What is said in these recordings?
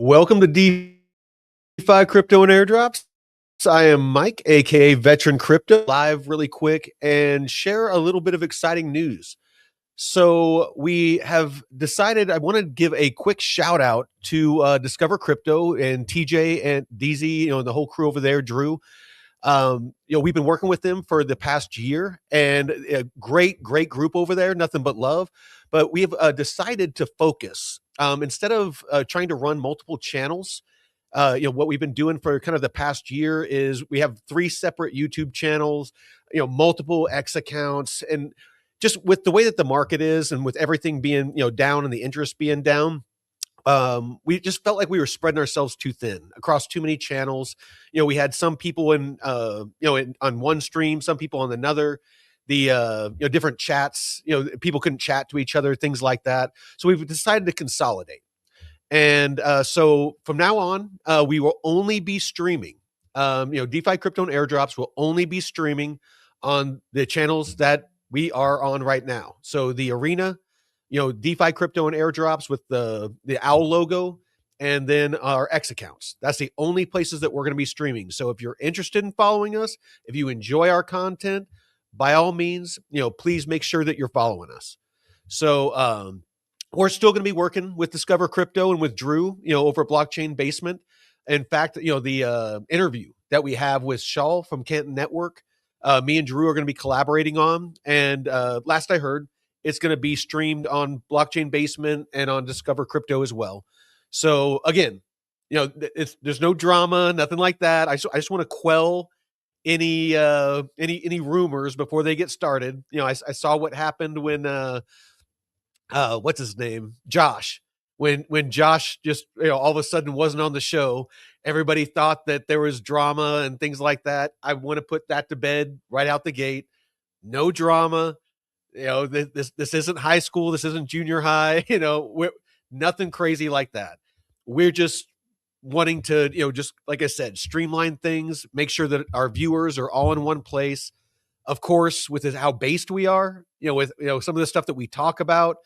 Welcome to DeFi Crypto and Airdrops. I am Mike, aka Veteran Crypto, live really quick and share a little bit of exciting news. So we have decided I want to give a quick shout out to Discover Crypto and TJ and DZ, and the whole crew over there, Drew. We've been working with them for the past year, and a great group over there, nothing but love. But we have decided to focus instead of trying to run multiple channels. What we've been doing for kind of the past year is we have 3 separate YouTube channels, multiple X accounts, and just with the way that the market is, and with everything being down and the interest being down, we just felt like we were spreading ourselves too thin across too many channels. We had some people on one stream, some people on another. The different chats, people couldn't chat to each other, things like that. So we've decided to consolidate. And so from now on, we will only be streaming. DeFi Crypto and Airdrops will only be streaming on the channels that we are on right now. So the Arena, DeFi Crypto and Airdrops with the owl logo, and then our X accounts. That's the only places that we're going to be streaming. So if you're interested in following us, if you enjoy our content, by all means, please make sure that you're following us. So we're still going to be working with Discover Crypto and with Drew, over Blockchain Basement. In fact, the interview that we have with Shaw from Canton Network, me and Drew are going to be collaborating on. And last I heard, it's going to be streamed on Blockchain Basement and on Discover Crypto as well. So again, there's no drama, nothing like that. I just want to quell any rumors before they get started. I saw what happened when what's his name, Josh, when Josh just all of a sudden wasn't on the show. Everybody thought that there was drama and things like that. I want to put that to bed right out the gate. No drama. This isn't high school, this isn't junior high. We're nothing crazy like that. We're just wanting to just like I said, streamline things, make sure that our viewers are all in one place. Of course, with how based we are, with some of the stuff that we talk about,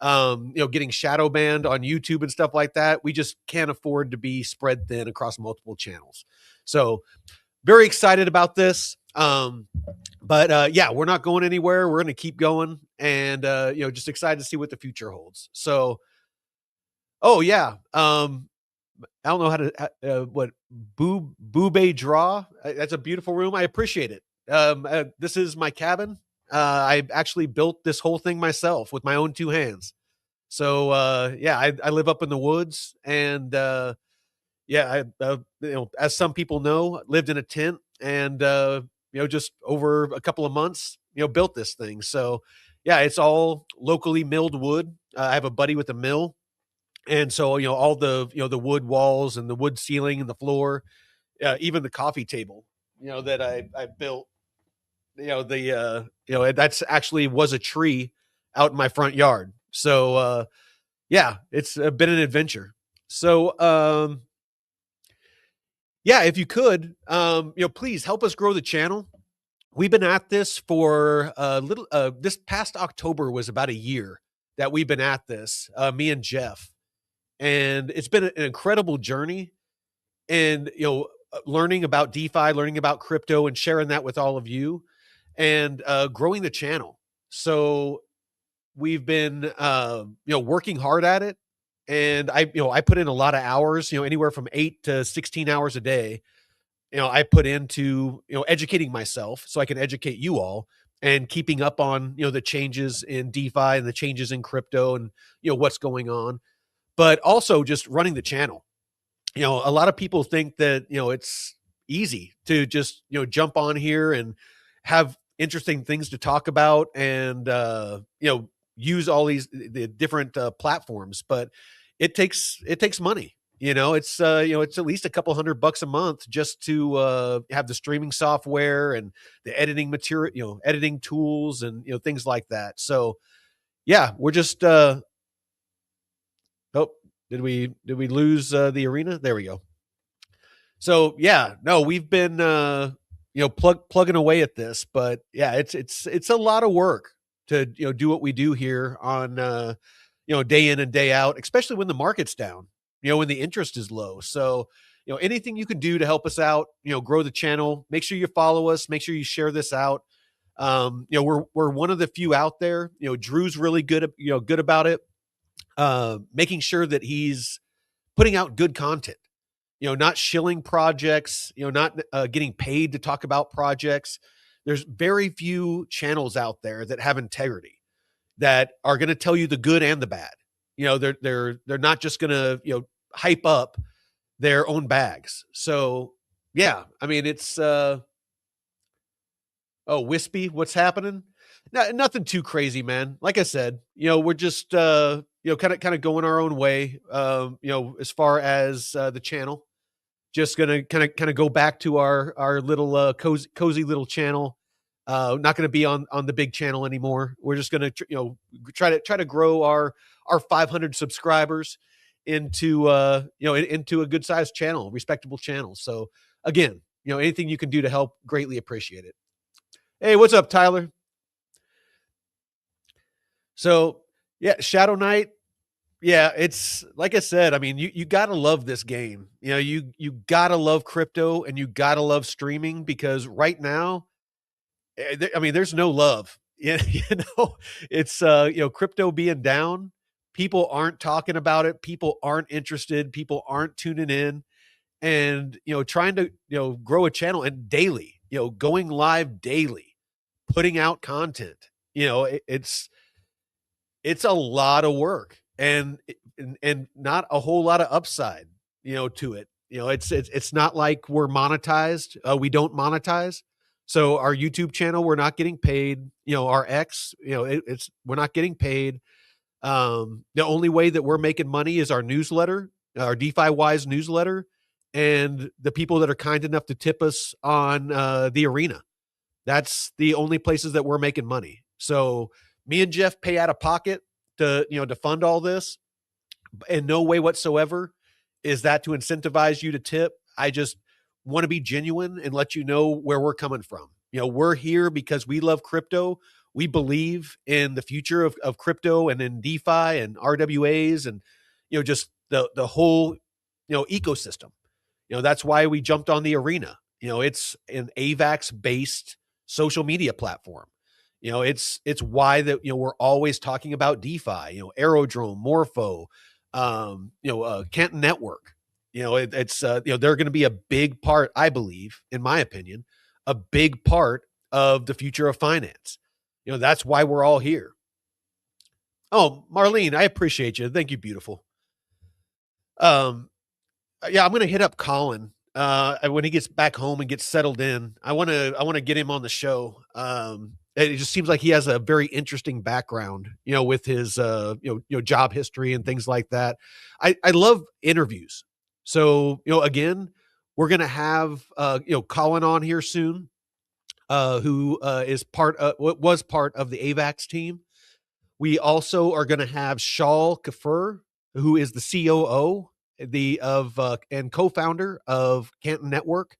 getting shadow banned on YouTube and stuff like that, we just can't afford to be spread thin across multiple channels. So very excited about this. But we're not going anywhere. We're going to keep going, and just excited to see what the future holds. So, I don't know how to what Boobay Draw. That's a beautiful room. I appreciate it. This is my cabin. I actually built this whole thing myself with my own 2 hands. So I live up in the woods, and as some people know, lived in a tent, and just over a couple of months, built this thing. So yeah, it's all locally milled wood. I have a buddy with a mill. And so, all the, the wood walls and the wood ceiling and the floor, even the coffee table, that I built, that's actually was a tree out in my front yard. So, it's been an adventure. So, if you could, please help us grow the channel. We've been at this for a little, this past October was about a year that we've been at this, me and Jeff. And it's been an incredible journey, and learning about DeFi, learning about crypto, and sharing that with all of you. and growing the channel. So we've been working hard at it, and I put in a lot of hours, anywhere from 8 to 16 hours a day. I put into, educating myself so I can educate you all, and keeping up on, the changes in DeFi and the changes in crypto, and, what's going on, but also just running the channel. A lot of people think that, it's easy to just, jump on here and have interesting things to talk about, and, use all the different platforms, but it takes money. It's at least a couple $100 a month just to have the streaming software and the editing material, editing tools, and things like that. So yeah, we're just oh, did we lose the arena? There we go. So yeah, no, we've been plugging away at this, but yeah, it's a lot of work to do what we do here on day in and day out, especially when the market's down, when the interest is low. So anything you can do to help us out, grow the channel. Make sure you follow us. Make sure you share this out. We're one of the few out there. Drew's really good about it. Making sure that he's putting out good content, not shilling projects, not getting paid to talk about projects. There's very few channels out there that have integrity, that are going to tell you the good and the bad. They're not just going to, hype up their own bags. So yeah, I mean, it's Wispy, what's happening? Nothing too crazy, man. Like I said, we're just kind of going our own way. As far as the channel, just gonna kind of go back to our little cozy little channel. Not gonna be on the big channel anymore. We're just gonna try to grow our 500 subscribers into into a good sized channel, respectable channel. So again, anything you can do to help, greatly appreciate it. Hey, what's up, Tyler? So yeah, Shadow Knight. Yeah, it's like I said. I mean, you gotta love this game. You gotta love crypto, and you gotta love streaming, because right now, I mean, there's no love. Yeah, it's crypto being down. People aren't talking about it. People aren't interested. People aren't tuning in, and trying to grow a channel, and daily, going live daily, putting out content. It's a lot of work, and not a whole lot of upside, to it. It's not like we're monetized. We don't monetize. So our YouTube channel, we're not getting paid. Our X, it's we're not getting paid. The only way that we're making money is our newsletter, our DeFi Wise newsletter, and the people that are kind enough to tip us on the arena. That's the only places that we're making money. So me and Jeff pay out of pocket to fund all this. In no way whatsoever is that to incentivize you to tip. I just want to be genuine and let you know where we're coming from. We're here because we love crypto. We believe in the future of crypto, and in DeFi and RWAs, and just the whole ecosystem. That's why we jumped on the arena. It's an AVAX based social media platform. It's why that we're always talking about DeFi. Aerodrome, Morpho, Canton Network. It's they're going to be a big part, I believe, in my opinion, a big part of the future of finance. That's why we're all here. Oh, Marlene, I appreciate you. Thank you, beautiful. Yeah, I'm going to hit up Colin when he gets back home and gets settled in. I want to get him on the show. It just seems like he has a very interesting background, with his job history and things like that. I love interviews. So again, we're gonna have Colin on here soon, who was part of the AVAX team. We also are going to have Shaul Kafur, who is the COO and co-founder of Canton Network.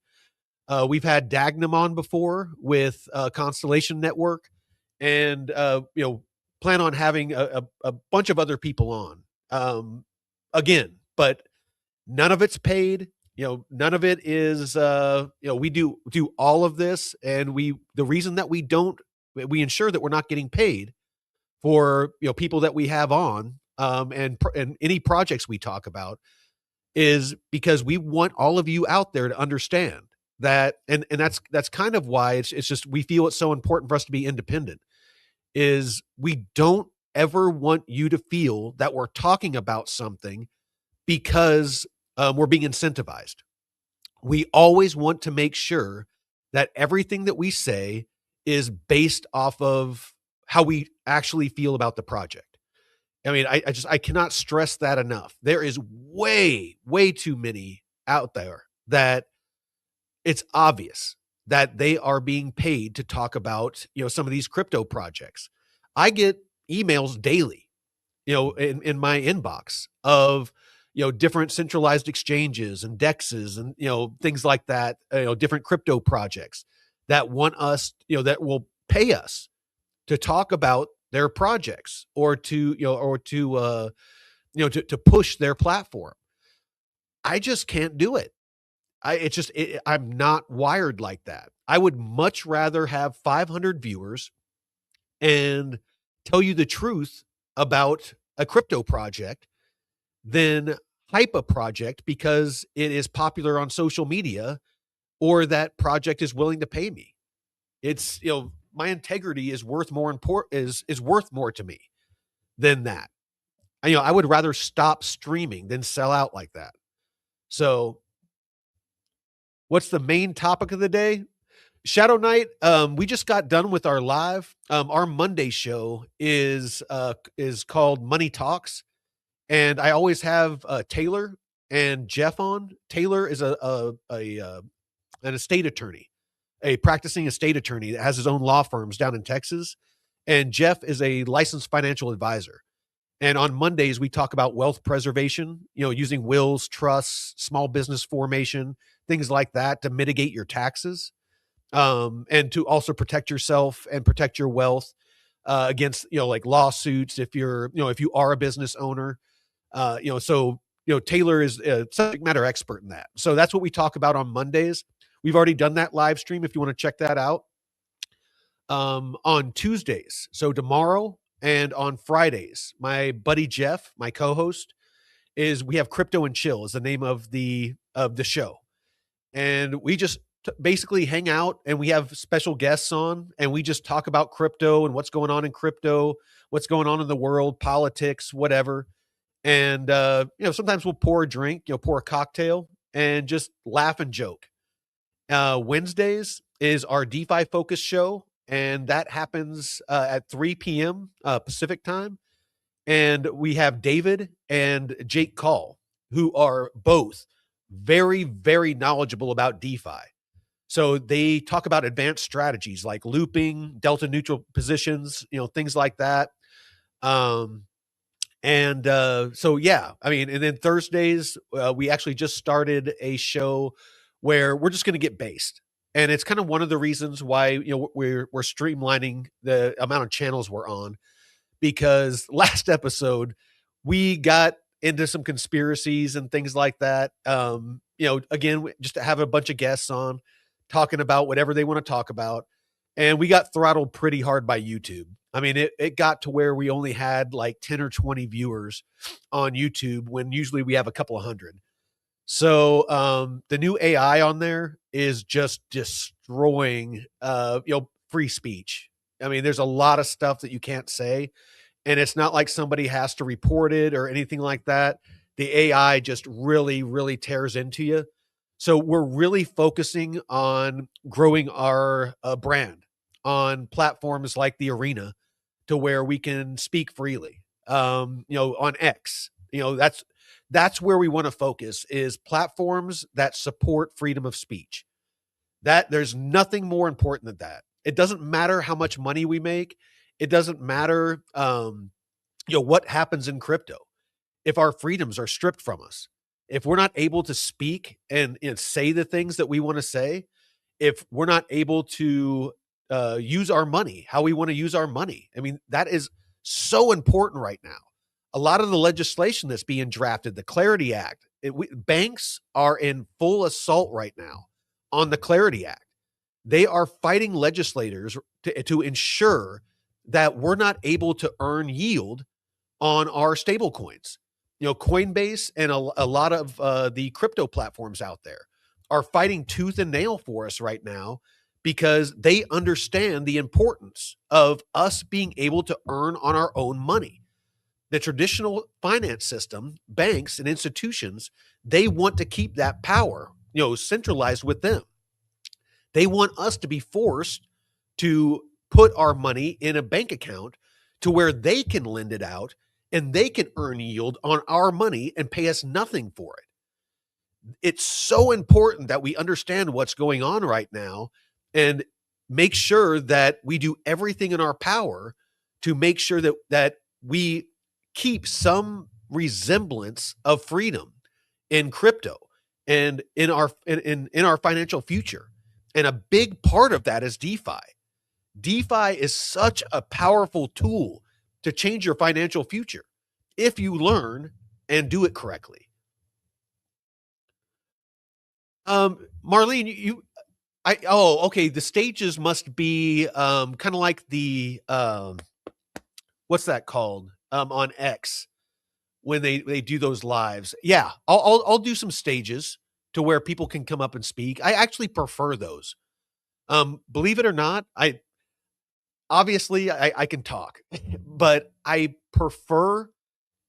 We've had Dagnum on before with Constellation Network, and plan on having a bunch of other people on again, but none of it's paid. None of it is, we do all of this, and the reason that we ensure that we're not getting paid for, people that we have on, and any projects we talk about, is because we want all of you out there to understand that, and that's kind of why it's just, we feel it's so important for us to be independent, is we don't ever want you to feel that we're talking about something because we're being incentivized. We always want to make sure that everything that we say is based off of how we actually feel about the project. I mean, I cannot stress that enough. There is way too many out there that it's obvious that they are being paid to talk about, some of these crypto projects. I get emails daily, in my inbox of, different centralized exchanges and dexes and, things like that, different crypto projects that want us, that will pay us to talk about their projects, or to push their platform. I just can't do it. I'm not wired like that. I would much rather have 500 viewers and tell you the truth about a crypto project than hype a project because it is popular on social media, or that project is willing to pay me. It's, my integrity is worth more is worth more to me than that. I would rather stop streaming than sell out like that. So, what's the main topic of the day? Shadow Knight. We just got done with our live. Our Monday show is called Money Talks, and I always have Taylor and Jeff on. Taylor is an estate attorney, a practicing estate attorney that has his own law firms down in Texas, and Jeff is a licensed financial advisor. And on Mondays, we talk about wealth preservation, using wills, trusts, small business formation, things like that to mitigate your taxes, and to also protect yourself and protect your wealth against, like lawsuits if if you are a business owner. Taylor is a subject matter expert in that. So that's what we talk about on Mondays. We've already done that live stream if you want to check that out. On Tuesdays, so tomorrow, and on Fridays, my buddy Jeff, my co-host, we have Crypto and Chill is the name of the show. And we just basically hang out, and we have special guests on, and we just talk about crypto and what's going on in crypto, what's going on in the world, politics, whatever. And sometimes we'll pour a drink, pour a cocktail, and just laugh and joke. Wednesdays is our DeFi focus show, and that happens at 3 p.m. Pacific time. And we have David and Jake Call, who are both very, very knowledgeable about DeFi. So they talk about advanced strategies like looping, delta neutral positions, things like that. So yeah, I mean, and then Thursdays, we actually just started a show where we're just going to get based. And it's kind of one of the reasons why, we're streamlining the amount of channels we're on, because last episode we got into some conspiracies and things like that. Again, just to have a bunch of guests on talking about whatever they want to talk about. And we got throttled pretty hard by YouTube. I mean, it got to where we only had like 10 or 20 viewers on YouTube when usually we have a couple of hundred. So the new AI on there is just destroying, free speech. I mean, there's a lot of stuff that you can't say, and it's not like somebody has to report it or anything like that. The AI just really, really tears into you. So we're really focusing on growing our brand on platforms like the Arena, to where we can speak freely. On X, that's where we want to focus, is platforms that support freedom of speech. That there's nothing more important than that. It doesn't matter how much money we make. It doesn't matter, what happens in crypto. If our freedoms are stripped from us, if we're not able to speak and say the things that we want to say, if we're not able to use our money how we want to use our money, I mean, that is so important right now. A lot of the legislation that's being drafted, the Clarity Act, banks are in full assault right now on the Clarity Act. They are fighting legislators to ensure that we're not able to earn yield on our stable coins. Coinbase and a lot of the crypto platforms out there are fighting tooth and nail for us right now because they understand the importance of us being able to earn on our own money. The traditional finance system, banks and institutions, they want to keep that power, centralized with them. They want us to be forced to put our money in a bank account to where they can lend it out and they can earn yield on our money and pay us nothing for it. It's so important that we understand what's going on right now and make sure that we do everything in our power to make sure that we keep some resemblance of freedom in crypto and in our financial future. And a big part of that is DeFi. DeFi is such a powerful tool to change your financial future if you learn and do it correctly. Marlene, okay. The stages must be kind of like the what's that called on X when they do those lives. Yeah, I'll do some stages to where people can come up and speak. I actually prefer those. Believe it or not, I can talk, but I prefer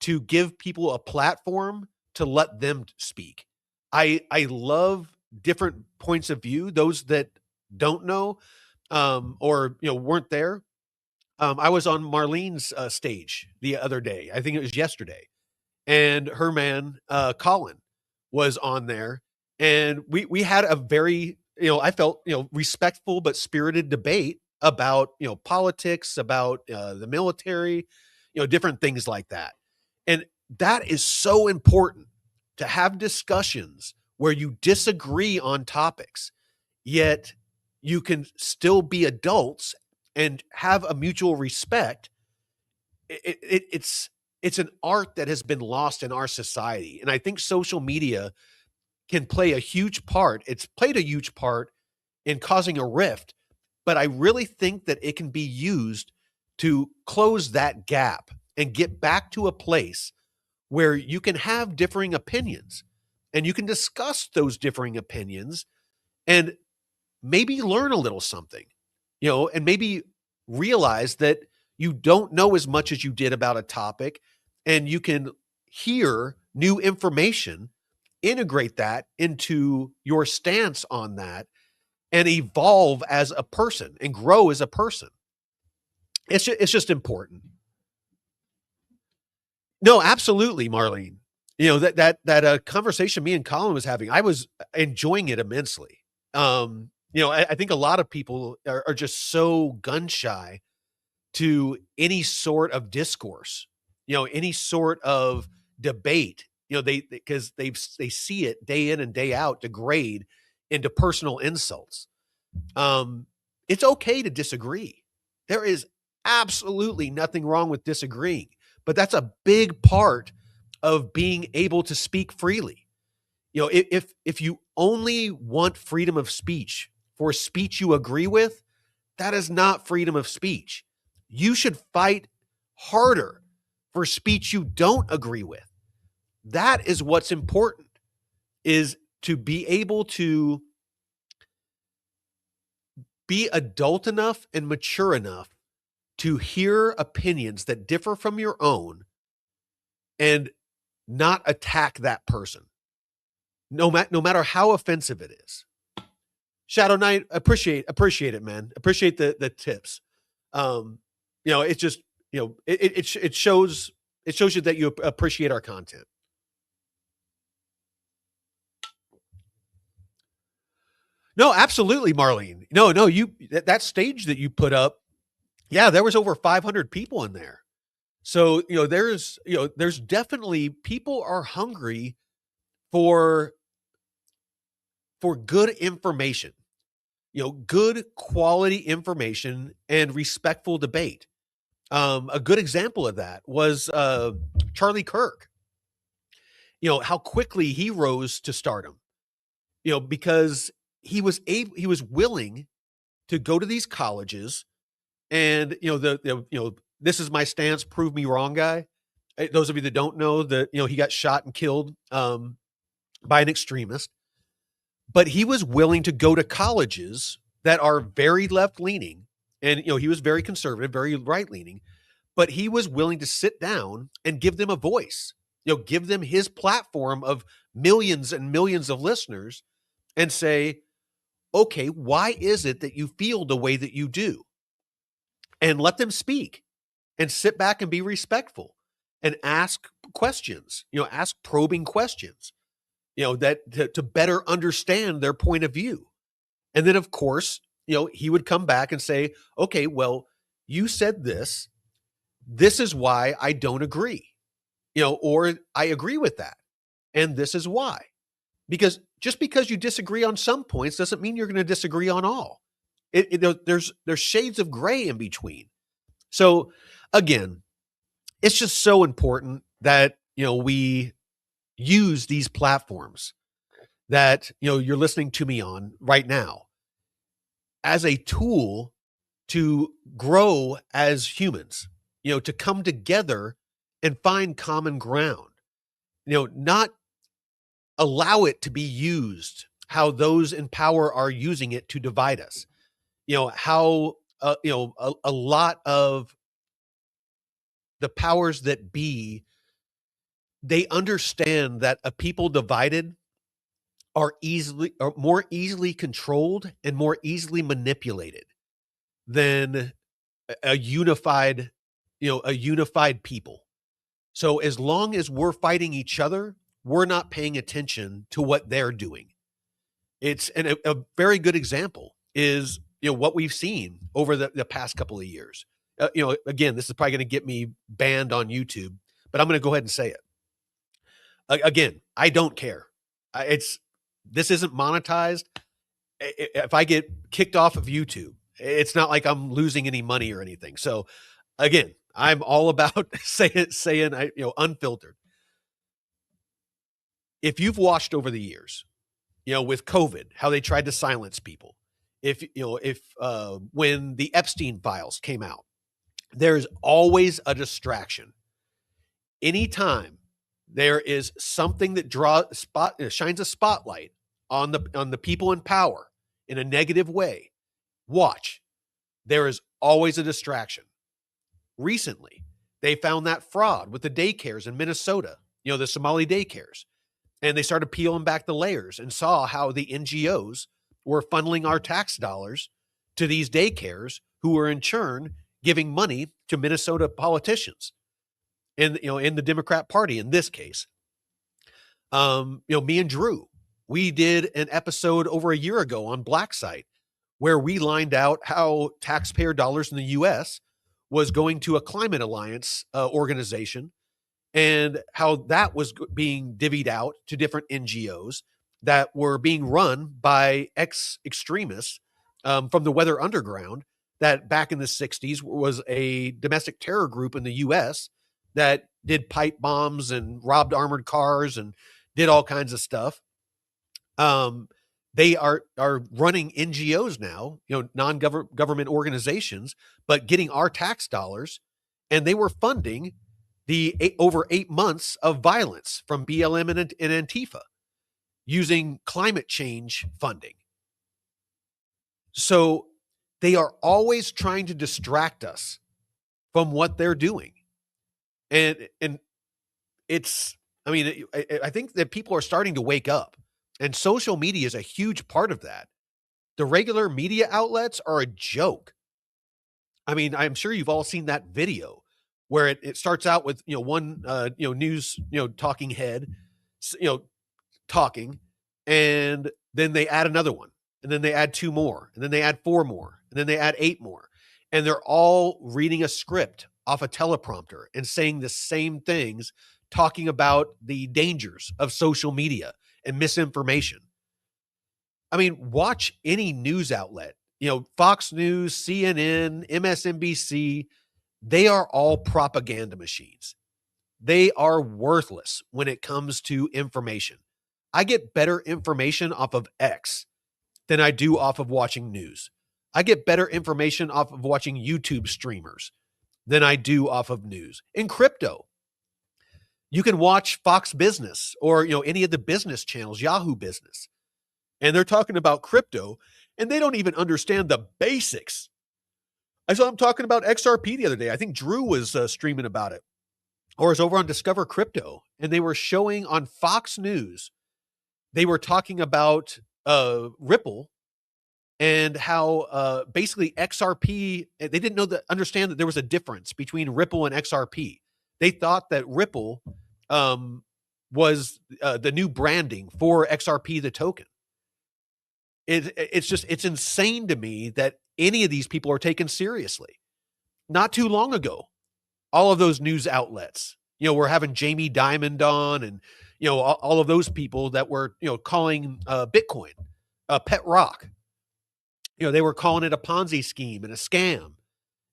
to give people a platform to let them speak. I love different points of view. Those that don't know or weren't there. I was on Marlene's stage the other day. I think it was yesterday, and her man Colin was on there, and we had a very I felt respectful but spirited debate about politics, about the military, different things like that. And that is so important to have discussions where you disagree on topics, yet you can still be adults and have a mutual respect. It's an art that has been lost in our society. And I think social media can play a huge part. It's played a huge part in causing a rift, but I really think that it can be used to close that gap and get back to a place where you can have differing opinions and you can discuss those differing opinions and maybe learn a little something, and maybe realize that you don't know as much as you did about a topic and you can hear new information, integrate that into your stance on that and evolve as a person and grow as a person. It's just important. No, absolutely, Marlene. That conversation me and Colin was having, I was enjoying it immensely. I think a lot of people are just so gun shy to any sort of discourse, any sort of debate. Because they see it day in and day out degrade into personal insults. It's okay to disagree. There is absolutely nothing wrong with disagreeing, but that's a big part of being able to speak freely. If you only want freedom of speech for speech you agree with, that is not freedom of speech. You should fight harder for speech you don't agree with. That is what's important, is to be able to be adult enough and mature enough to hear opinions that differ from your own and not attack that person, no matter how offensive it is. Shadow Knight, appreciate it, man. Appreciate the tips. It's just it shows you that you appreciate our content. No, absolutely, Marlene. No, that stage that you put up, yeah, there was over 500 people in there. So, there's definitely people are hungry for good information, good quality information and respectful debate. A good example of that was Charlie Kirk, how quickly he rose to stardom, because he was willing to go to these colleges and, this is my stance, prove me wrong guy. Those of you that don't know that, he got shot and killed by an extremist, but he was willing to go to colleges that are very left leaning. And, he was very conservative, very right leaning, but he was willing to sit down and give them a voice, give them his platform of millions and millions of listeners and say, okay, why is it that you feel the way that you do? And let them speak and sit back and be respectful and ask questions, ask probing questions, that to better understand their point of view. And then, of course, he would come back and say, okay, well, you said this. This is why I don't agree, or I agree with that. And this is why. Because just because you disagree on some points doesn't mean you're going to disagree on all. There's shades of gray in between. So again, it's just so important that, we use these platforms that, you're listening to me on right now as a tool to grow as humans, to come together and find common ground, not allow it to be used how those in power are using it to divide us. How, a lot of the powers that be, they understand that a people divided are more easily controlled and more easily manipulated than a unified, a unified people. So as long as we're fighting each other, we're not paying attention to what they're doing. It's a very good example is, what we've seen over the past couple of years. Again, this is probably going to get me banned on YouTube, but I'm going to go ahead and say it. Again, I don't care. This isn't monetized. If I get kicked off of YouTube, it's not like I'm losing any money or anything. So again, I'm all about saying, unfiltered. If you've watched over the years, with COVID, how they tried to silence people, if when the Epstein files came out, there's always a distraction. Anytime there is something that shines a spotlight on the people in power in a negative way, watch. There is always a distraction. Recently, they found that fraud with the daycares in Minnesota, the Somali daycares. And they started peeling back the layers and saw how the NGOs were funneling our tax dollars to these daycares who were in turn giving money to Minnesota politicians and, in the Democrat Party in this case. Me and Drew, we did an episode over a year ago on Black Site where we lined out how taxpayer dollars in the U.S. was going to a climate alliance organization and how that was being divvied out to different NGOs that were being run by ex-extremists from the Weather Underground that back in the 60s was a domestic terror group in the U.S. that did pipe bombs and robbed armored cars and did all kinds of stuff. They are running NGOs now, non-government organizations, but getting our tax dollars, and they were funding the over 8 months of violence from BLM and Antifa using climate change funding. So they are always trying to distract us from what they're doing. And it's, I think that people are starting to wake up, and social media is a huge part of that. The regular media outlets are a joke. I'm sure you've all seen that video where it starts out with, one, news, talking head, talking, and then they add another one, and then they add 2 more, and then they add 4 more, and then they add 8 more. And they're all reading a script off a teleprompter and saying the same things, talking about the dangers of social media and misinformation. Watch any news outlet, Fox News, CNN, MSNBC, they are all propaganda machines. They are worthless when it comes to information. I get better information off of X than I do off of watching news. I get better information off of watching YouTube streamers than I do off of news. In crypto, you can watch Fox Business or any of the business channels, Yahoo Business, and they're talking about crypto and they don't even understand the basics. I saw them talking about XRP the other day. I think Drew was streaming about it, or is over on Discover Crypto, and they were showing on Fox News. They were talking about Ripple and how basically XRP. They didn't understand that there was a difference between Ripple and XRP. They thought that Ripple was the new branding for XRP, the token. It's insane to me that any of these people are taken seriously. Not too long ago, all of those news outlets, we're having Jamie Dimon on, and all of those people that were calling Bitcoin a pet rock. They were calling it a Ponzi scheme and a scam,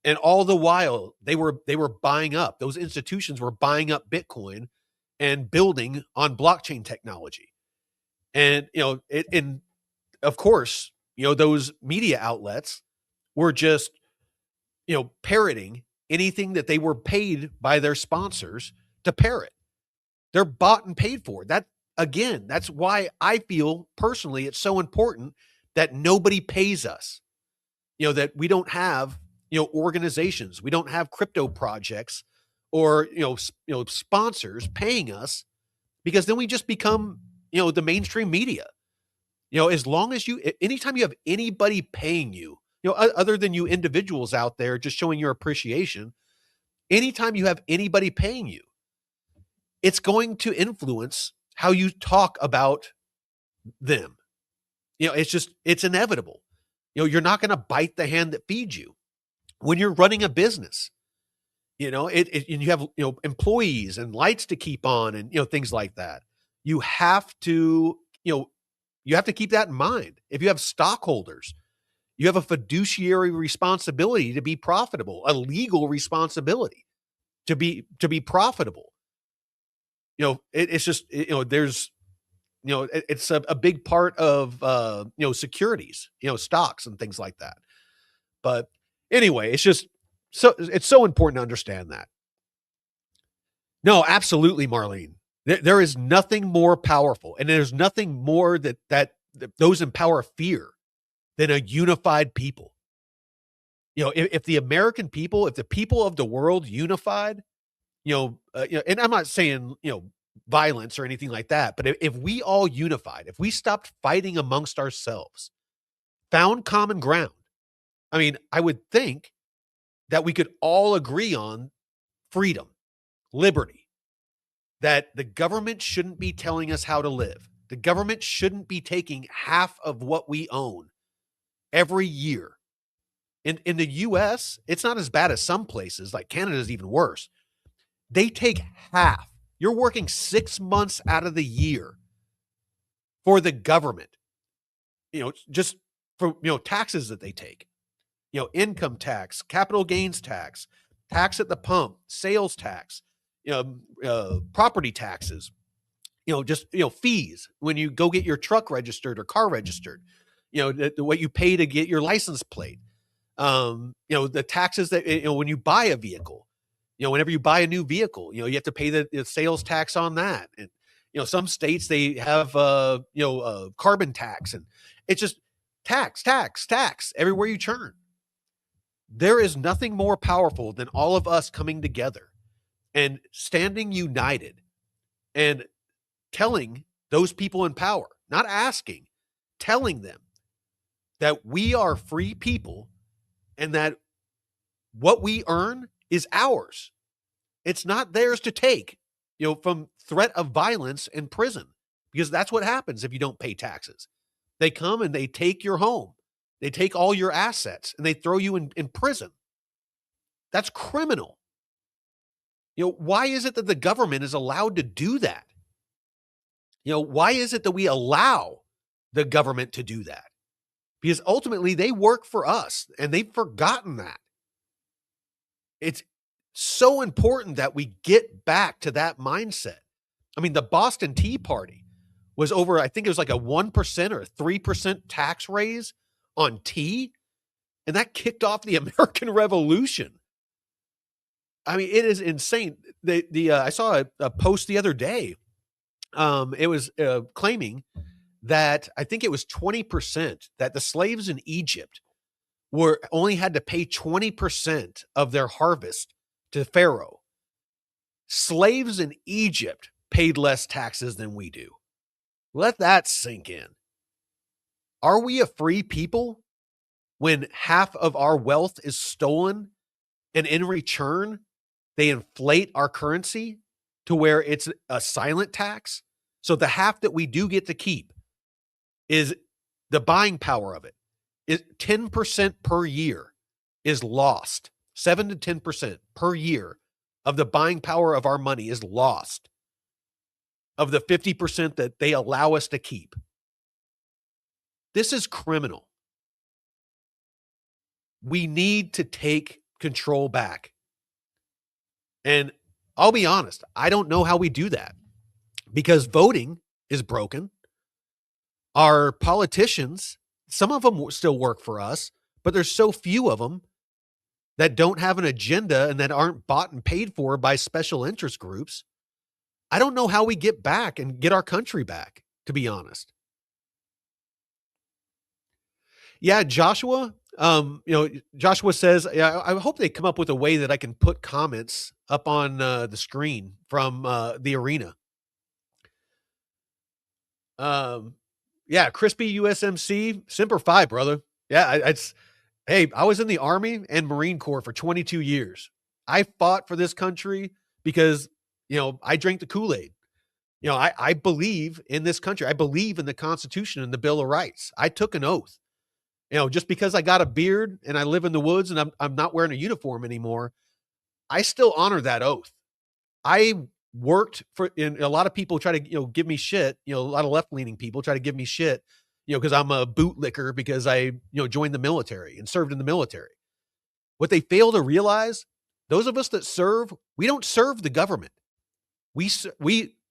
and all the while they were buying up. Those institutions were buying up Bitcoin and building on blockchain technology, and of course, those media outlets were just, parroting anything that they were paid by their sponsors to parrot. They're bought and paid for. That's why I feel personally it's so important that nobody pays us. That we don't have, organizations, we don't have crypto projects or, sponsors paying us, because then we just become, the mainstream media. As long as anytime you have anybody paying you, other than you individuals out there just showing your appreciation, anytime you have anybody paying you, it's going to influence how you talk about them. It's inevitable. You're not going to bite the hand that feeds you when you're running a business. And you have, employees and lights to keep on and, things like that. You have to keep that in mind. If you have stockholders, you have a fiduciary responsibility to be profitable, a legal responsibility to be profitable. It's just, there's, it's a big part of, securities, stocks and things like that. But anyway, it's so important to understand that. No, absolutely, Marlene. There is nothing more powerful, and there's nothing more that those in power fear than a unified people. If the American people, if the people of the world unified, and I'm not saying, violence or anything like that, but if we all unified, if we stopped fighting amongst ourselves, found common ground, I mean, I would think that we could all agree on freedom, liberty, that the government shouldn't be telling us how to live. The government shouldn't be taking half of what we own every year. In the US, it's not as bad as some places, like Canada's even worse. They take half. You're working 6 months out of the year for the government, just for, taxes that they take, income tax, capital gains tax, tax at the pump, sales tax, property taxes, just, fees when you go get your truck registered or car registered, what you pay to get your license plate, the taxes that, when you buy a vehicle, whenever you buy a new vehicle, you have to pay the sales tax on that. And, some states, they have, carbon tax, and it's just tax everywhere you turn. There is nothing more powerful than all of us coming together and standing united and telling those people in power, not asking, telling them that we are free people and that what we earn is ours. It's not theirs to take, from threat of violence and prison, because that's what happens if you don't pay taxes. They come and they take your home. They take all your assets and they throw you in prison. That's criminal. Why is it that the government is allowed to do that? Why is it that we allow the government to do that? Because ultimately they work for us and they've forgotten that. So important that we get back to that mindset. I mean, the Boston Tea Party was over, I think it was like a 1% or 3% tax raise on tea, and that kicked off the American Revolution. I mean, it is insane. I saw a post the other day. It was claiming that I think it was 20% that the slaves in Egypt were only had to pay 20% of their harvest to Pharaoh. Slaves in Egypt paid less taxes than we do. Let that sink in. Are we a free people when half of our wealth is stolen and in return they inflate our currency to where it's a silent tax? So the half that we do get to keep is the buying power of it. 10% per year is lost. 7 to 10% per year of the buying power of our money is lost, of the 50% that they allow us to keep. This is criminal. We need to take control back. And I'll be honest, I don't know how we do that because voting is broken. Our politicians, some of them still work for us, but there's so few of them that don't have an agenda and that aren't bought and paid for by special interest groups. I don't know how we get back and get our country back, to be honest. Yeah, Joshua, Joshua says, yeah, I hope they come up with a way that I can put comments up on the screen from the arena. Yeah, Crispy USMC, Semper Fi, brother. Yeah, hey, I was in the Army and Marine Corps for 22 years. I fought for this country because, I drank the Kool-Aid. I believe in this country. I believe in the Constitution and the Bill of Rights. I took an oath. Just because I got a beard and I live in the woods and I'm not wearing a uniform anymore, I still honor that oath. I worked and a lot of people try to, give me shit. A lot of left-leaning people try to give me shit, because I'm a bootlicker because I, joined the military and served in the military. What they fail to realize, those of us that serve, we don't serve the government. We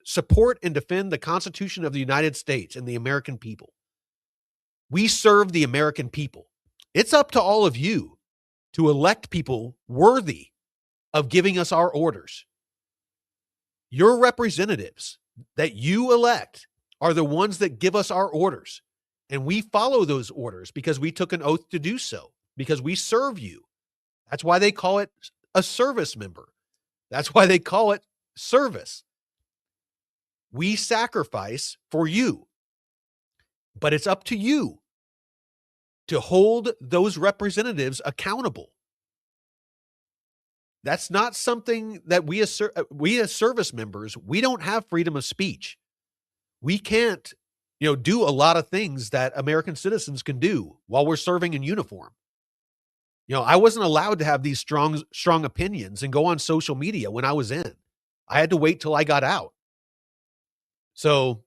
support and defend the Constitution of the United States and the American people. We serve the American people. It's up to all of you to elect people worthy of giving us our orders. Your representatives that you elect are the ones that give us our orders. And we follow those orders because we took an oath to do so, because we serve you. That's why they call it a service member. That's why they call it service. We sacrifice for you. But it's up to you to hold those representatives accountable. That's not something that we as service members, we don't have freedom of speech. We can't, do a lot of things that American citizens can do while we're serving in uniform. I wasn't allowed to have these strong opinions and go on social media when I was in. I had to wait till I got out. So,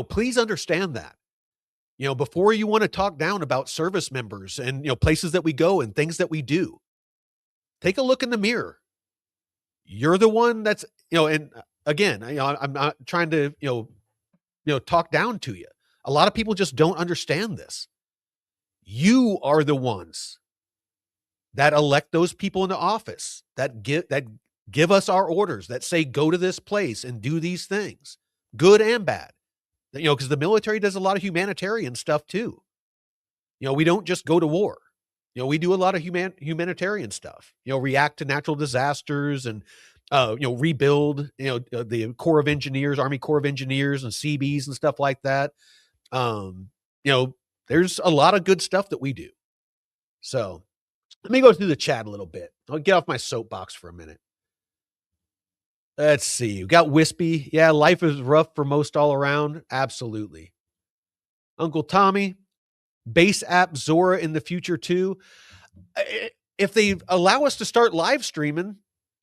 please understand that. Before you want to talk down about service members and, places that we go and things that we do, take a look in the mirror. You're the one that's, and again, I'm not trying to, talk down to you. A lot of people just don't understand this. You are the ones that elect those people into office, that give us our orders, that say, go to this place and do these things, good and bad. Because the military does a lot of humanitarian stuff too. We don't just go to war. We do a lot of humanitarian stuff, react to natural disasters and, rebuild, the Corps of Engineers, Army Corps of Engineers and CBs and stuff like that. There's a lot of good stuff that we do. So let me go through the chat a little bit. I'll get off my soapbox for a minute. Let's see. We got Wispy. Yeah, life is rough for most all around. Absolutely. Uncle Tommy, base app Zora in the future too. If they allow us to start live streaming,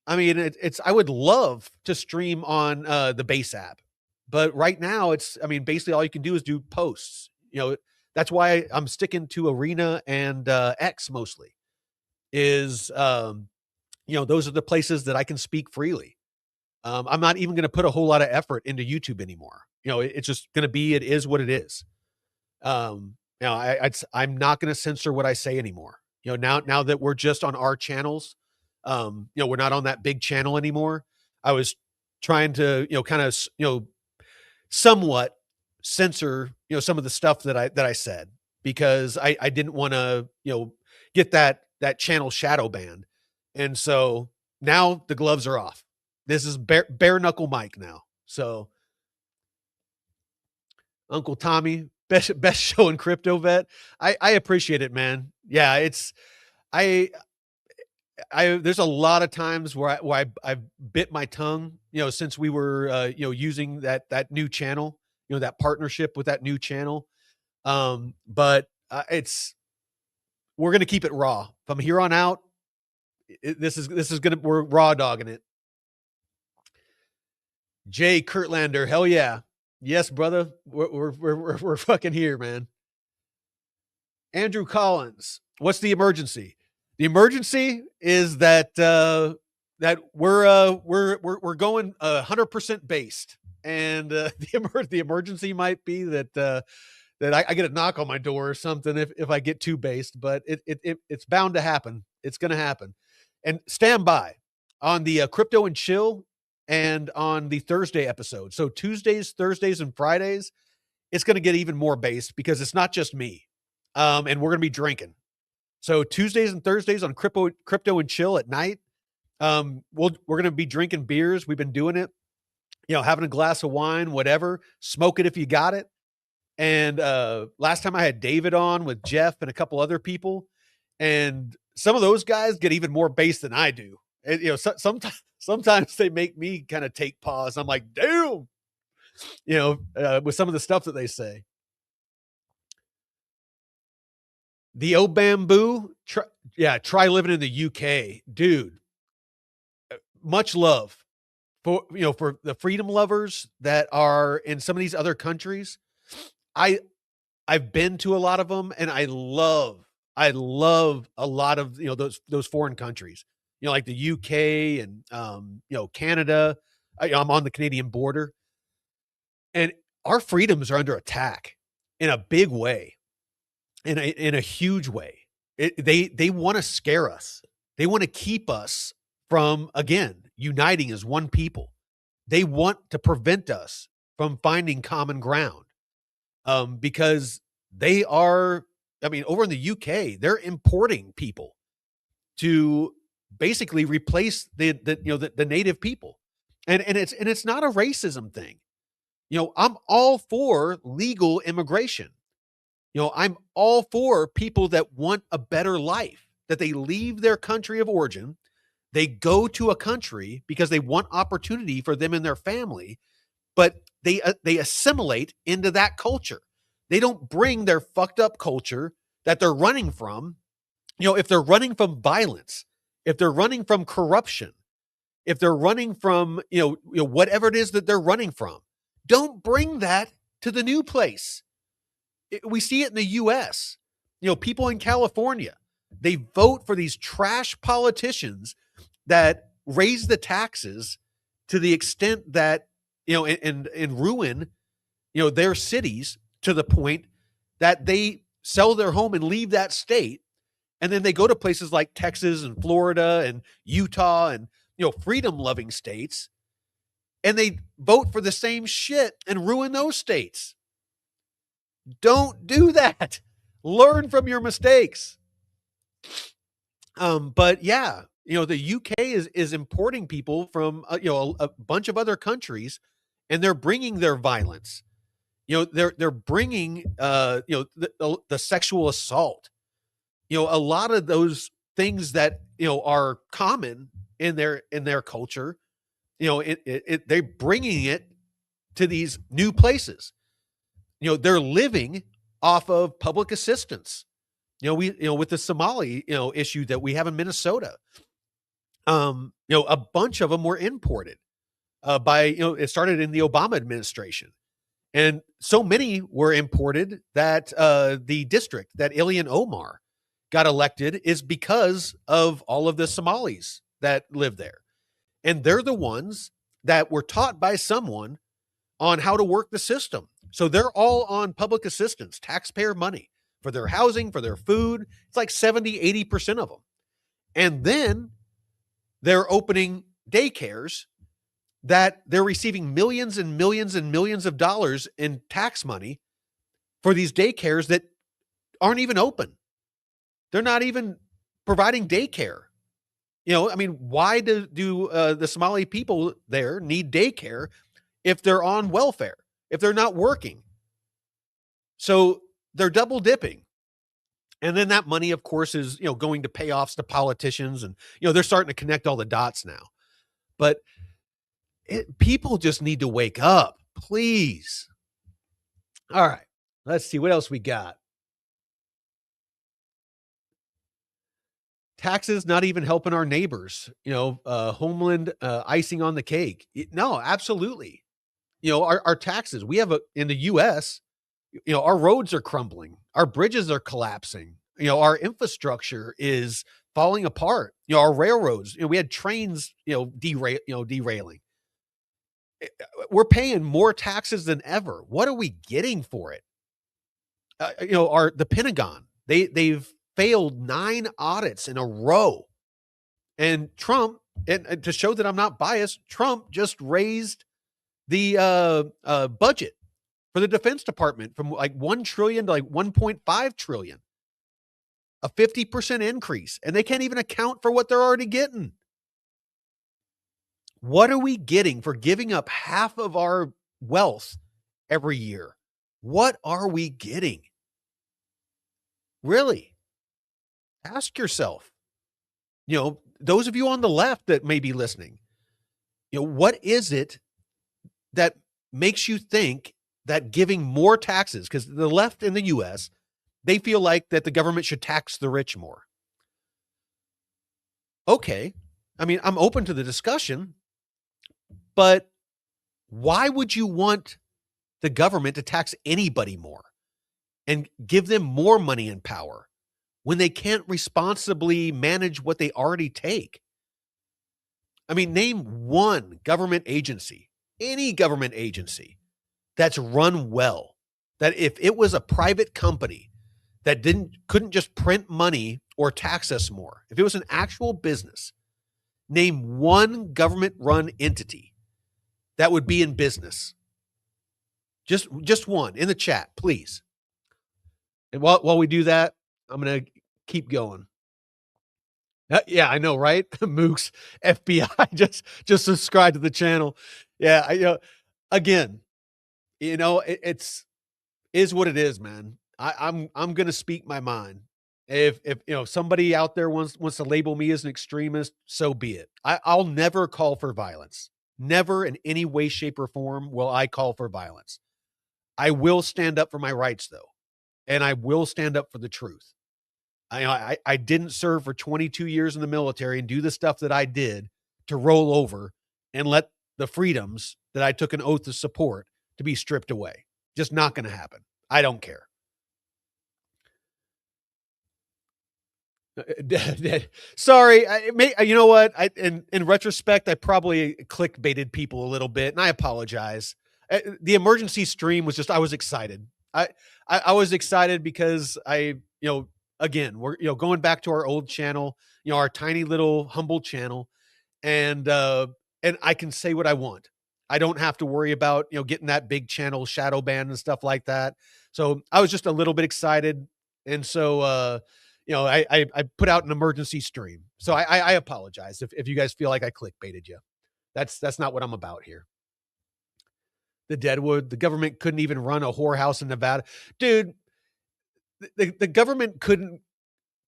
I mean, I would love to stream on the base app, but right now basically all you can do is do posts. That's why I'm sticking to Arena and X mostly. Is those are the places that I can speak freely. I'm not even going to put a whole lot of effort into YouTube anymore. It's just going to be, it is what it is. I'm not going to censor what I say anymore. Now that we're just on our channels, we're not on that big channel anymore. I was trying to, kind of, somewhat censor, some of the stuff that I said, because I didn't want to, get that channel shadow banned. And so now the gloves are off. This is bare knuckle Mike now. So Uncle Tommy, best show in crypto, vet. I appreciate it, man. Yeah, it's I there's a lot of times where I've bit my tongue, since we were using that new channel, that partnership with that new channel. But we're gonna keep it raw from here on out. This is we're raw dogging it. Jay Kurtlander, hell yeah. Yes, brother. We're fucking here, man. Andrew Collins, what's the emergency? The emergency is that that we're going 100% based, and the emergency might be that that I get a knock on my door or something if I get too based, but it's bound to happen. It's going to happen. And stand by on the Crypto and Chill and on the Thursday episode. So Tuesdays, Thursdays, and Fridays, it's going to get even more based because it's not just me. And we're going to be drinking. So Tuesdays and Thursdays on Crypto and Chill at night, we're going to be drinking beers. We've been doing it, having a glass of wine, whatever. Smoke it if you got it. And last time I had David on with Jeff and a couple other people, and some of those guys get even more bass than I do. And, sometimes they make me kind of take pause. I'm like, damn, with some of the stuff that they say. The O Bamboo, try living in the UK, dude. Much love for the freedom lovers that are in some of these other countries. I've been to a lot of them, and I love a lot of those foreign countries. Like the UK and Canada. I'm on the Canadian border, and our freedoms are under attack in a big way. In a huge way. They want to scare us. They want to keep us from, again, uniting as one people. They want to prevent us from finding common ground, because they are, over in the UK, they're importing people to basically replace the native people, and it's not a racism thing. I'm all for legal immigration. I'm all for people that want a better life, that they leave their country of origin, they go to a country because they want opportunity for them and their family, but they assimilate into that culture. They don't bring their fucked up culture that they're running from. If they're running from violence, if they're running from corruption, if they're running from, whatever it is that they're running from, don't bring that to the new place. We see it in the U.S. People in California, they vote for these trash politicians that raise the taxes to the extent that, and ruin, their cities to the point that they sell their home and leave that state. And then they go to places like Texas and Florida and Utah and, freedom loving states. And they vote for the same shit and ruin those states. Don't do that. Learn from your mistakes. But yeah, the UK is importing people from a bunch of other countries, and they're bringing their violence. They're bringing the sexual assault. A lot of those things that are common in their culture. They're bringing it to these new places. They're living off of public assistance. With the Somali, issue that we have in Minnesota, a bunch of them were imported by, it started in the Obama administration. And so many were imported that the district that Ilhan Omar got elected is because of all of the Somalis that live there. And they're the ones that were taught by someone on how to work the system. So they're all on public assistance, taxpayer money for their housing, for their food. It's like 70, 80% of them. And then they're opening daycares that they're receiving millions and millions and millions of dollars in tax money for these daycares that aren't even open. They're not even providing daycare. You know, I mean, why do the Somali people there need daycare if they're on welfare, if they're not working? So they're double dipping. And then that money, of course, is, you know, going to payoffs to politicians. And, you know, they're starting to connect all the dots now. But people just need to wake up, please. All right. Let's see what else we got. Taxes not even helping our neighbors, you know, Homeland icing on the cake. No, absolutely. You know, our taxes, we have in the US, you know, our roads are crumbling, our bridges are collapsing, you know, our infrastructure is falling apart. You know, our railroads, you know, we had trains, you know, derailing. We're paying more taxes than ever. What are we getting for it? You know, the Pentagon, they've failed 9 audits in a row. And Trump, and to show that I'm not biased, Trump just raised the budget for the Defense Department from like 1 trillion to like 1.5 trillion. A 50% increase. And they can't even account for what they're already getting. What are we getting for giving up half of our wealth every year? What are we getting? Really? Ask yourself. You know, those of you on the left that may be listening, you know, what is it that makes you think that giving more taxes, because the left in the US, they feel like that the government should tax the rich more. Okay. I mean, I'm open to the discussion, but why would you want the government to tax anybody more and give them more money and power when they can't responsibly manage what they already take? I mean, name one government agency, any government agency that's run well, that if it was a private company that couldn't just print money or tax us more, if it was an actual business, name one government run entity that would be in business. Just one in the chat, please. And while we do that, I'm going to keep going. Yeah, I know, right? Mooks, FBI, just subscribe to the channel. Yeah, you know, again, you know, it's what it is, man. I'm going to speak my mind. If you know somebody out there wants to label me as an extremist, so be it. I'll never call for violence. Never in any way, shape, or form will I call for violence. I will stand up for my rights, though, and I will stand up for the truth. I didn't serve for 22 years in the military and do the stuff that I did to roll over and let the freedoms that I took an oath to support to be stripped away. Just not going to happen. I don't care. Sorry, you know what? In retrospect, I probably clickbaited people a little bit, and I apologize. The emergency stream was I was excited. I was excited because again, we're going back to our old channel, our tiny little humble channel, and I can say what I want. I don't have to worry about getting that big channel shadow banned and stuff like that. So I was just a little bit excited, and so I put out an emergency stream. So I apologize if you guys feel like I clickbaited you. That's not what I'm about here. The Deadwood, the government couldn't even run a whorehouse in Nevada. Dude, the government couldn't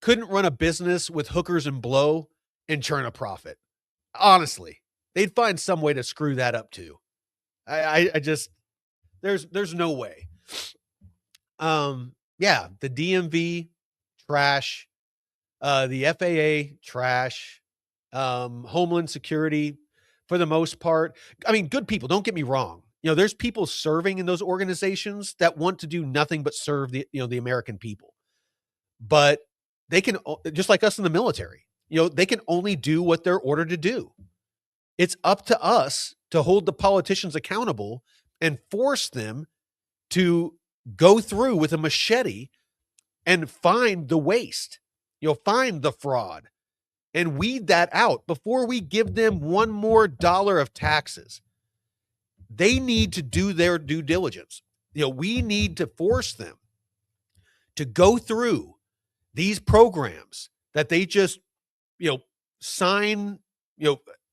run a business with hookers and blow and churn a profit. Honestly, they'd find some way to screw that up too. I just, there's no way. Yeah, the DMV, trash, the FAA, trash, Homeland Security, for the most part. I mean, good people, don't get me wrong. There's people serving in those organizations that want to do nothing but serve the American people. But they can, just like us in the military, They can only do what they're ordered to do. It's up to us to hold the politicians accountable and force them to go through with a machete and find the waste, find the fraud and weed that out before we give them one more dollar of taxes. They need to do their due diligence. We need to force them to go through these programs that they just, sign,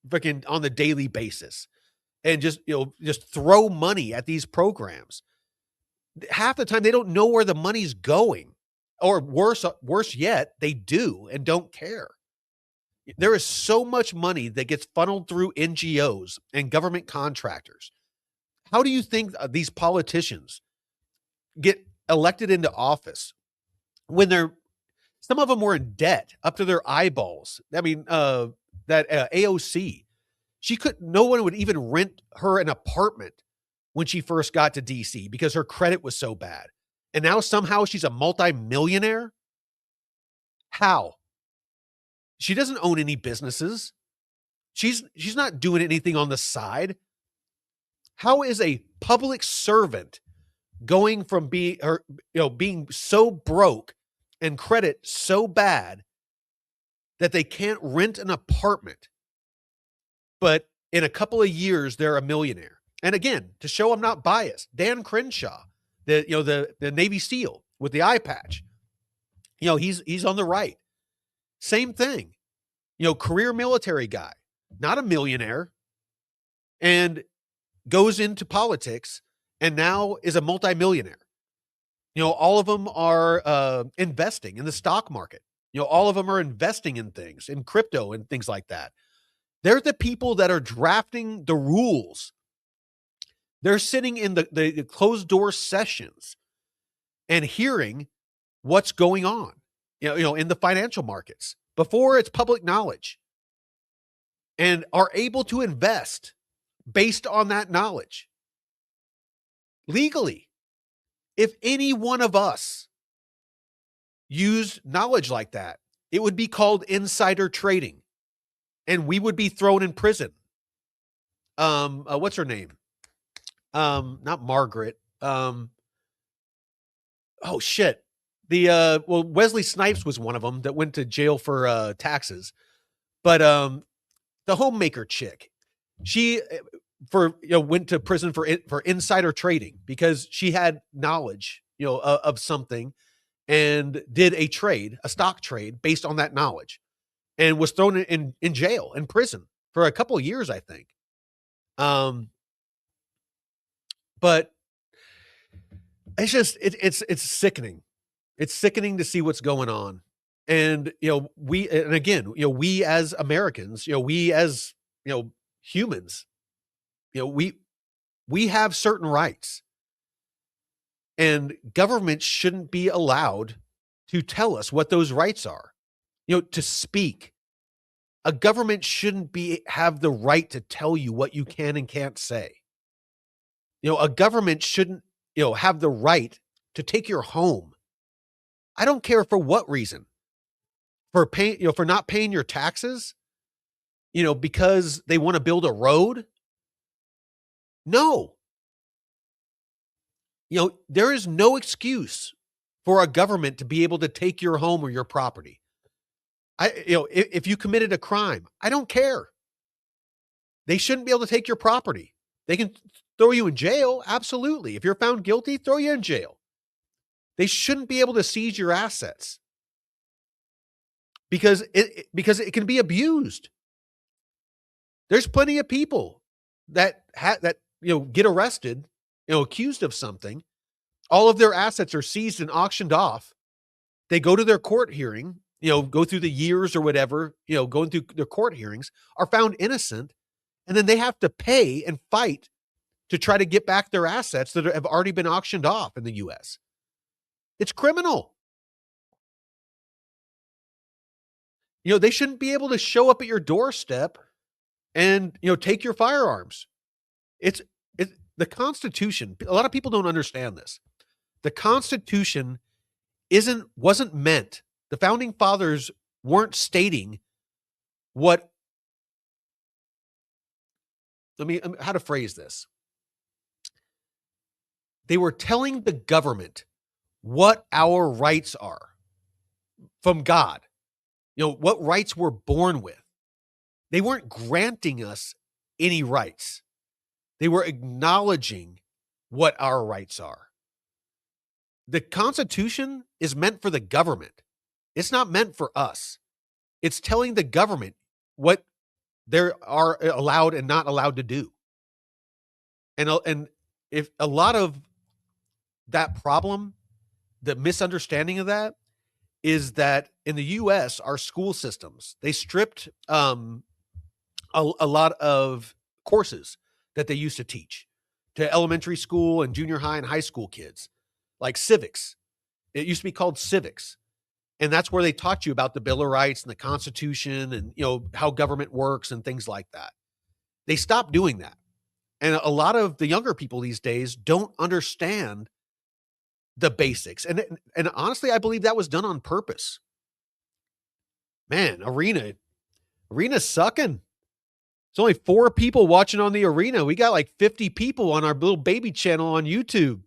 freaking on the daily basis and just throw money at these programs. Half the time they don't know where the money's going, or worse yet, they do and don't care. There is so much money that gets funneled through NGOs and government contractors. How do you think these politicians get elected into office when some of them were in debt up to their eyeballs? I mean, that AOC, no one would even rent her an apartment when she first got to DC because her credit was so bad. And now somehow she's a multimillionaire? How? She doesn't own any businesses. She's not doing anything on the side. How is a public servant going from being so broke and credit so bad that they can't rent an apartment, but in a couple of years they're a millionaire? And again, to show I'm not biased, Dan Crenshaw, the Navy SEAL with the eye patch, he's on the right. Same thing, career military guy, not a millionaire, and goes into politics and now is a multimillionaire. All of them are investing in the stock market. All of them are investing in things, in crypto and things like that. They're the people that are drafting the rules. They're sitting in the closed door sessions and hearing what's going on, in the financial markets before it's public knowledge, and are able to invest based on that knowledge legally. If any one of us used knowledge like that, it would be called insider trading, and we would be thrown in prison. What's her name? Not Margaret. Oh shit. Wesley Snipes was one of them that went to jail for taxes. But the homemaker chick, she went to prison for insider trading because she had knowledge, of something, and did a stock trade based on that knowledge, and was thrown in jail, in prison for a couple of years, I think. But it's just, it's sickening. It's sickening to see what's going on. And, we as Americans, we as, humans, we have certain rights, and government shouldn't be allowed to tell us what those rights are, to speak. A government shouldn't have the right to tell you what you can and can't say. A government shouldn't, have the right to take your home. I don't care for what reason. For for not paying your taxes, because they want to build a road. No. There is no excuse for a government to be able to take your home or your property. If you committed a crime, I don't care. They shouldn't be able to take your property. They can throw you in jail. Absolutely. If you're found guilty, throw you in jail. They shouldn't be able to seize your assets because it can be abused. There's plenty of people that get arrested, accused of something. All of their assets are seized and auctioned off. They go to their court hearing, go through the years or whatever, going through their court hearings, are found innocent, and then they have to pay and fight to try to get back their assets that have already been auctioned off in the US. It's criminal. They shouldn't be able to show up at your doorstep and, take your firearms. It's the Constitution. A lot of people don't understand this. The Constitution wasn't meant. The founding fathers weren't stating what how to phrase this. They were telling the government what our rights are from God. What rights we're born with. They weren't granting us any rights. They were acknowledging what our rights are. The Constitution is meant for the government. It's not meant for us. It's telling the government what they are allowed and not allowed to do. And if a lot of that problem, the misunderstanding of that is that in the US, our school systems, they stripped a lot of courses that they used to teach to elementary school and junior high and high school kids, like civics. It used to be called civics. And that's where they taught you about the Bill of Rights and the Constitution and, how government works and things like that. They stopped doing that. And a lot of the younger people these days don't understand the basics. And honestly, I believe that was done on purpose. Man, Arena's sucking. There's only 4 people watching on the Arena. We got like 50 people on our little baby channel on YouTube.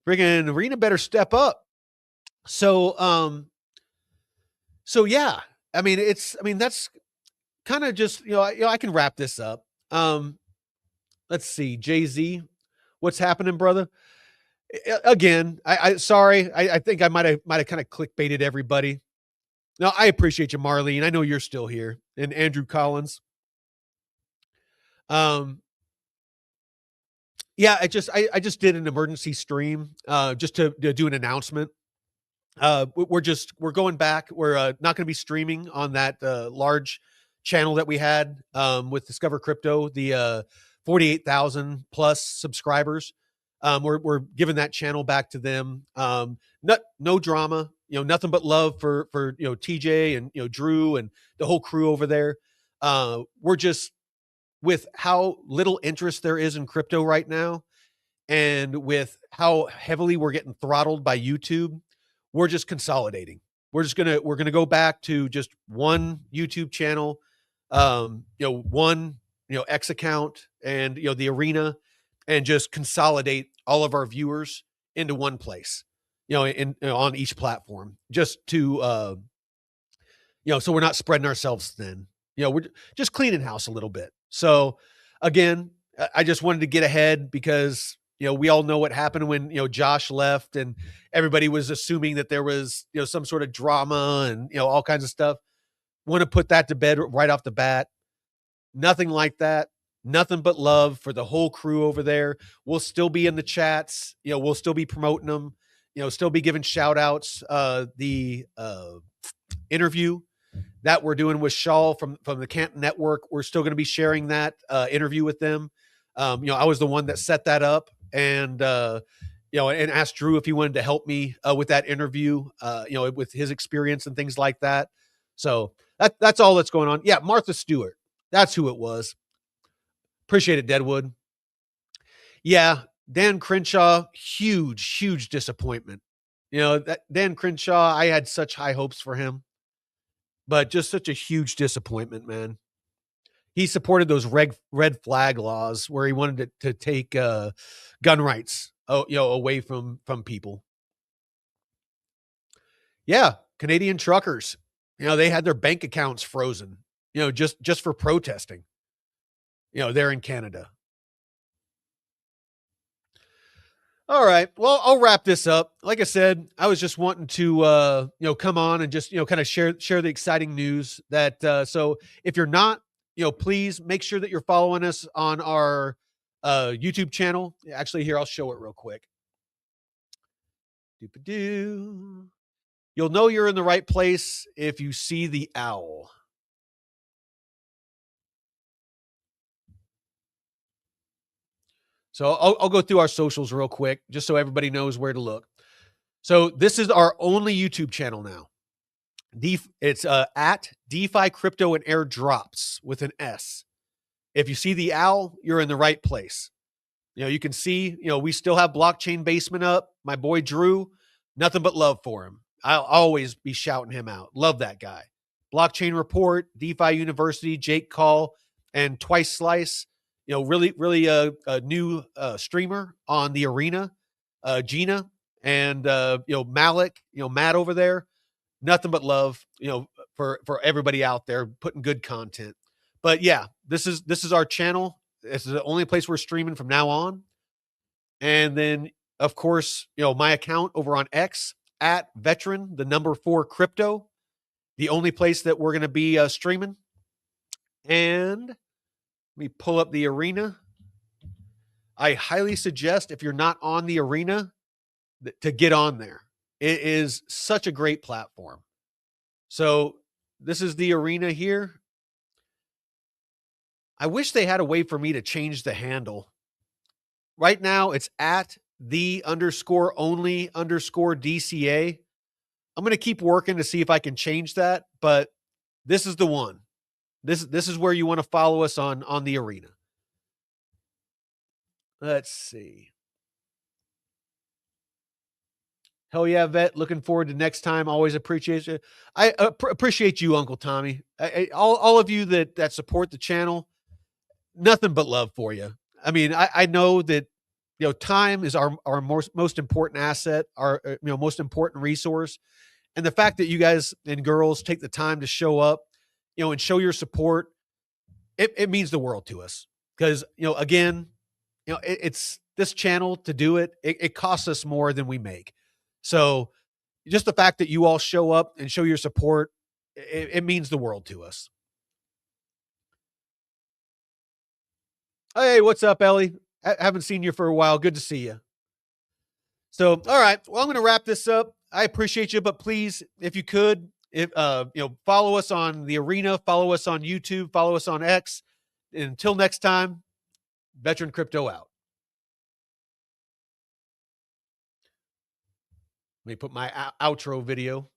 Friggin' Arena better step up. So yeah. That's kind of just, I can wrap this up. Let's see, Jay-Z, what's happening, brother? Again, I sorry. I think I might have kind of clickbaited everybody. No, I appreciate you, Marlene. I know you're still here. And Andrew Collins. Yeah, I just did an emergency stream just to do an announcement. We're going back. We're not going to be streaming on that large channel that we had with Discover Crypto, the 48,000 plus subscribers. We're giving that channel back to them. No drama, nothing but love for TJ and Drew and the whole crew over there. We're just, with how little interest there is in crypto right now, and with how heavily we're getting throttled by YouTube, we're just consolidating. We're gonna go back to just one YouTube channel, one X account, and the Arena, and just consolidate all of our viewers into one place, on each platform, just to so we're not spreading ourselves thin. We're just cleaning house a little bit. So again, I just wanted to get ahead because, we all know what happened when, Josh left and everybody was assuming that there was, some sort of drama and, all kinds of stuff. Want to put that to bed right off the bat. Nothing like that. Nothing but love for the whole crew over there. We'll still be in the chats. We'll still be promoting them, still be giving shout outs. The interview that we're doing with Shaw from the Canton Network, we're still going to be sharing that interview with them. I was the one that set that up and asked Drew if he wanted to help me with that interview, with his experience and things like that. So that's all that's going on. Yeah, Martha Stewart. That's who it was. Appreciate it, Deadwood. Yeah, Dan Crenshaw, huge disappointment. That Dan Crenshaw, I had such high hopes for him. But just such a huge disappointment, man. He supported those red flag laws where he wanted to take gun rights, away from people. Yeah, Canadian truckers, they had their bank accounts frozen, just for protesting. There in Canada. All right. Well, I'll wrap this up. Like I said, I was just wanting to, come on and just, kind of share the exciting news that, so if you're not, please make sure that you're following us on our YouTube channel. Actually, here, I'll show it real quick. You'll know you're in the right place if you see the owl. So I'll go through our socials real quick, just so everybody knows where to look. So this is our only YouTube channel now. It's at DeFi Crypto and Airdrops with an S. If you see the owl, you're in the right place. You can see, we still have Blockchain Basement up. My boy Drew, nothing but love for him. I'll always be shouting him out. Love that guy. Blockchain Report, DeFi University, Jake Call, and Twice Slice. Really a new streamer on the arena, Gina, and Malik, Matt over there. Nothing but love, for everybody out there putting good content. But yeah, this is our channel. This is the only place we're streaming from now on. And then, of course, my account over on X at veteran, the number 4 crypto, the only place that we're going to be streaming. And let me pull up the arena. I highly suggest, if you're not on the arena, to get on there. It is such a great platform. So this is the arena here. I wish they had a way for me to change the handle. Right now, it's at the_only_DCA. I'm going to keep working to see if I can change that, but this is the one. This is where you want to follow us on the arena. Let's see. Hell yeah, Vet. Looking forward to next time. Always appreciate you. I appreciate you, Uncle Tommy. All of you that support the channel, nothing but love for you. I mean, I know that, time is our most important asset, our most important resource. And the fact that you guys and girls take the time to show up, and show your support, it means the world to us. Because, again, it's this channel to do it. It costs us more than we make. So just the fact that you all show up and show your support, it means the world to us. Hey, what's up, Ellie? I haven't seen you for a while. Good to see you. So, all right. Well, I'm going to wrap this up. I appreciate you, but please, if you could, follow us on the arena, follow us on YouTube, follow us on X. And until next time, Veteran Crypto out. Let me put my outro video.